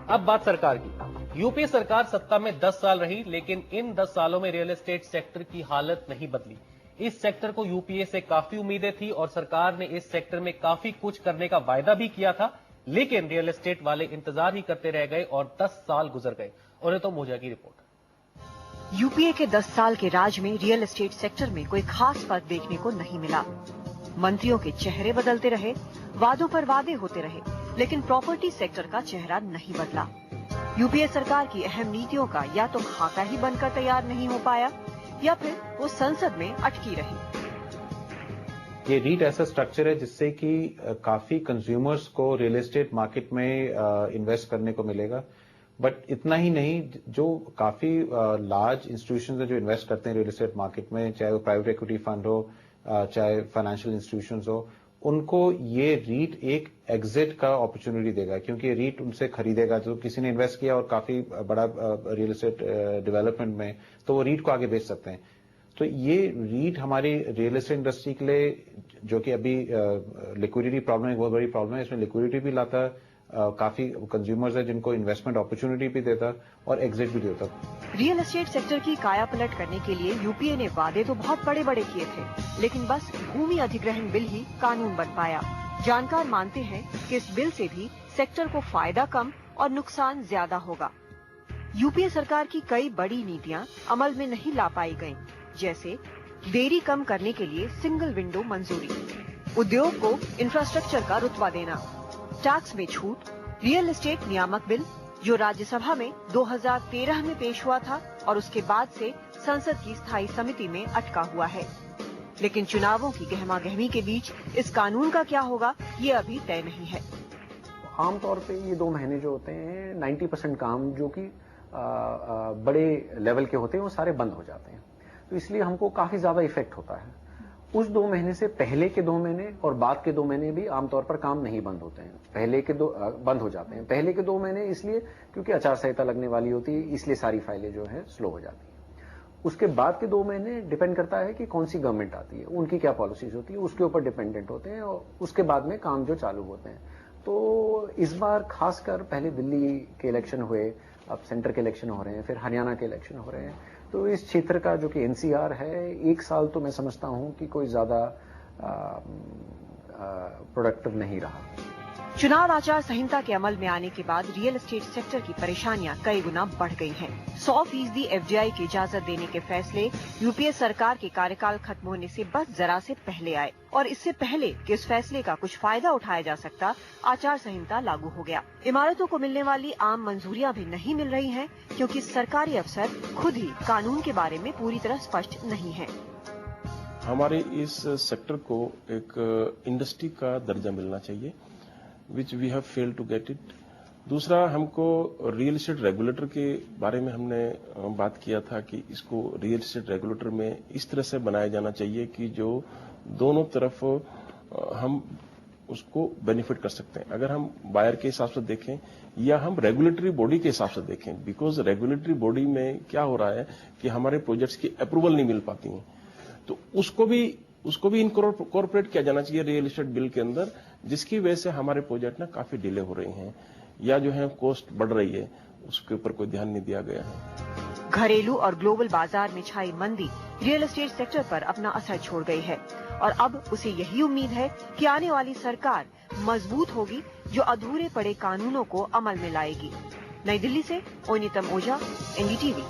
अब बात सरकार की। यूपीए सरकार सत्ता में 10 साल रही, लेकिन इन 10 सालों में रियल एस्टेट सेक्टर की हालत नहीं बदली। इस सेक्टर को यूपीए से काफी उम्मीदें थी और सरकार ने इस सेक्टर में काफी कुछ करने का वायदा भी किया था, लेकिन रियल एस्टेट वाले इंतजार ही करते रह गए और 10 साल गुजर गए। उन्हें ओझा की रिपोर्ट। यूपीए के 10 साल के राज में रियल एस्टेट सेक्टर में कोई खास फर्क देखने को नहीं मिला। मंत्रियों के चेहरे बदलते रहे, वादों पर वादे होते रहे, लेकिन प्रॉपर्टी सेक्टर का चेहरा नहीं बदला। यूपीए सरकार की अहम नीतियों का या तो खाका ही बनकर तैयार नहीं हो पाया या फिर वो संसद में अटकी रही। ये रीट ऐसा स्ट्रक्चर है जिससे कि काफी कंज्यूमर्स को रियल एस्टेट मार्केट में इन्वेस्ट करने को मिलेगा, बट इतना ही नहीं, जो काफी लार्ज इंस्टीट्यूशंस हैं जो इन्वेस्ट करते हैं रियल एस्टेट मार्केट में, चाहे वो प्राइवेट इक्विटी फंड हो, चाहे फाइनेंशियल इंस्टीट्यूशंस हो, उनको ये रीट एक एग्जिट का अपॉर्चुनिटी देगा, क्योंकि ये रीट उनसे खरीदेगा। जो किसी ने इन्वेस्ट किया और काफी बड़ा रियल एस्टेट डेवलपमेंट में, तो वो रीट को आगे बेच सकते हैं। तो ये रीट हमारी रियल एस्टेट इंडस्ट्री के लिए, जो कि अभी लिक्विडिटी प्रॉब्लम एक बहुत बड़ी प्रॉब्लम है, इसमें लिक्विडिटी भी लाता, काफी कंज्यूमर्स है जिनको इन्वेस्टमेंट अपॉर्चुनिटी भी देता और एग्जिट भी देता। रियल एस्टेट सेक्टर की कायापलट करने के लिए यूपीए ने वादे तो बहुत बड़े बड़े किए थे, लेकिन बस भूमि अधिग्रहण बिल ही कानून बन पाया। जानकार मानते हैं कि इस बिल से भी सेक्टर को फायदा कम और नुकसान ज्यादा होगा। यूपीए सरकार की कई बड़ी नीतियां अमल में नहीं ला पाई गयी, जैसे देरी कम करने के लिए सिंगल विंडो मंजूरी, उद्योग को इंफ्रास्ट्रक्चर का रुतबा देना, टैक्स में छूट, रियल एस्टेट नियामक बिल जो राज्यसभा में 2013 में पेश हुआ था और उसके बाद से संसद की स्थायी समिति में अटका हुआ है। लेकिन चुनावों की गहमागहमी के बीच इस कानून का क्या होगा, ये अभी तय नहीं है। आमतौर पे ये 2 महीने जो होते हैं, 90% काम जो कि बड़े लेवल के होते हैं वो सारे बंद हो जाते हैं, तो इसलिए हमको काफी ज्यादा इफेक्ट होता है। उस 2 महीने से पहले के 2 महीने और बाद के 2 महीने भी आमतौर पर काम नहीं बंद होते हैं, पहले के बंद हो जाते हैं। पहले के 2 महीने इसलिए क्योंकि आचार संहिता लगने वाली होती है, इसलिए सारी फाइलें जो है स्लो हो जाती है। उसके बाद के 2 महीने डिपेंड करता है कि कौन सी गवर्नमेंट आती है, उनकी क्या पॉलिसीज होती है, उसके ऊपर डिपेंडेंट होते हैं और उसके बाद में काम जो चालू होते हैं। तो इस बार खासकर पहले दिल्ली के इलेक्शन हुए, अब सेंटर के इलेक्शन हो रहे हैं, फिर हरियाणा के इलेक्शन हो रहे हैं, तो इस क्षेत्र का जो कि एनसीआर है, 1 साल तो मैं समझता हूं कि कोई ज्यादा प्रोडक्टिव नहीं रहा। चुनाव आचार संहिता के अमल में आने के बाद रियल एस्टेट सेक्टर की परेशानियां कई गुना बढ़ गई हैं। 100% एफडीआई की इजाजत देने के फैसले यूपीए सरकार के कार्यकाल खत्म होने से बस जरा से पहले आए और इससे पहले कि इस फैसले का कुछ फायदा उठाया जा सकता, आचार संहिता लागू हो गया। इमारतों को मिलने वाली आम मंजूरियां भी नहीं मिल रही हैं, क्योंकि सरकारी अफसर खुद ही कानून के बारे में पूरी तरह स्पष्ट नहीं है। हमारे इस सेक्टर को एक इंडस्ट्री का दर्जा मिलना चाहिए, which we have failed to get it। दूसरा, हमको रियल एस्टेट रेगुलेटर के बारे में हमने बात किया था कि इसको रियल एस्टेट रेगुलेटर में इस तरह से बनाया जाना चाहिए कि जो दोनों तरफ हम उसको बेनिफिट कर सकते हैं। अगर हम बायर के हिसाब से देखें या हम रेगुलेटरी बॉडी के हिसाब से देखें, बिकॉज रेगुलेटरी बॉडी में क्या हो रहा है कि हमारे प्रोजेक्ट्स की अप्रूवल नहीं मिल पाती है, तो उसको भी इनकॉर्पोरेट किया जाना चाहिए रियल एस्टेट बिल के अंदर, जिसकी वजह से हमारे प्रोजेक्ट ना काफी डिले हो रहे हैं या जो है कॉस्ट बढ़ रही है, उसके ऊपर कोई ध्यान नहीं दिया गया है। घरेलू और ग्लोबल बाजार में छाई मंदी रियल एस्टेट सेक्टर पर अपना असर छोड़ गई है और अब उसे यही उम्मीद है कि आने वाली सरकार मजबूत होगी जो अधूरे पड़े कानूनों को अमल में लाएगी। नई दिल्ली से ओनितम ओझा, एनडीटीवी।